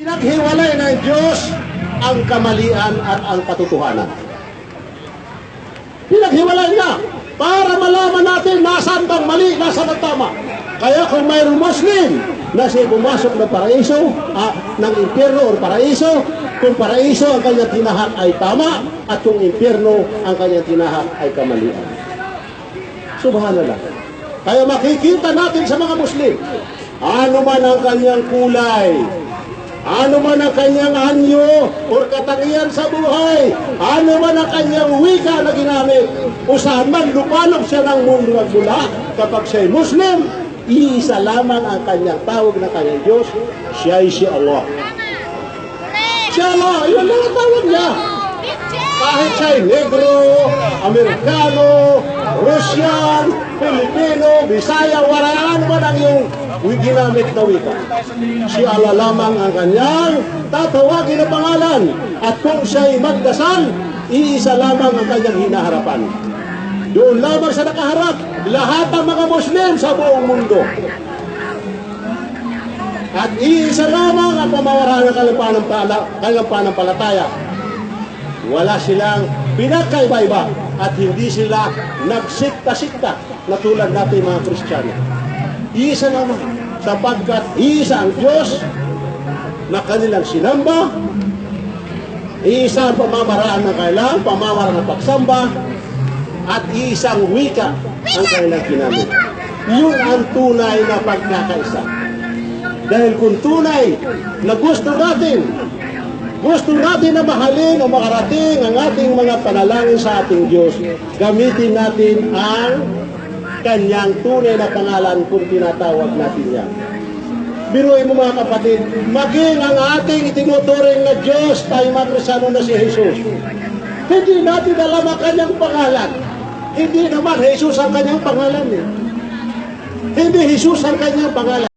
Pinaghiwalay ng Diyos ang kamalian at ang katotohanan. Pinaghiwalay niya para malaman natin nasaan bang mali, nasaan ang tama. Kaya kung mayroong Muslim na siya pumasok ng paraiso, ng impyerno o paraiso, kung paraiso ang kanyang tinahak ay tama at kung impyerno ang kanyang tinahak ay kamalian. Subhanallah. Kaya makikita natin sa mga Muslim, ano man ang kanyang kulay, ano man ang kanyang anyo o katangian sa buhay, ano man ang kanyang wika na ginamit, o saan man lupalop siya ng mundo at mula, kapag siya'y Muslim, iisa lamang ang kanyang tawag na kanyang Diyos, siya'y si Allah. Si Allah, yun lang ang tawag niya. Kahit siya'y Negro, Amerikano, Russian, Filipino, Bisaya, waraan man ang iyong ginamit na wika. Si Allah lamang ang kanyang tatawagin na pangalan. At kung siya'y magdasal, iisa lamang ang kanyang hinaharapan. Doon lamang sa nakaharap, lahat ng mga Muslim sa buong mundo. At iisa lamang ang pamamaraan ng kanyang pananampalataya. Wala silang pinagkaiba-iba at hindi sila nagsikta-sikta na tulad natin mga Kristiyano. Iisa naman, sapagkat iisa ang Diyos na kanilang sinamba, iisa ang pamamaraan ng kailangan, pamamaraan ng pagsamba, at isang wika ang kanilang ginamit. Yun ang tunay na pagkakaisa. Dahil kung tunay na gusto natin na mahalin o makarating ang ating mga panalangin sa ating Diyos, gamitin natin ang kanyang tunay na pangalan kung tinatawag natin yan. Biruin mo mga kapatid, maging ang ating itinuturing na Diyos, tayo mga Kristiyano na si Jesus. Hindi natin alam ang kanyang pangalan. Hindi naman Jesus ang kanyang pangalan. Hindi Jesus ang kanyang pangalan.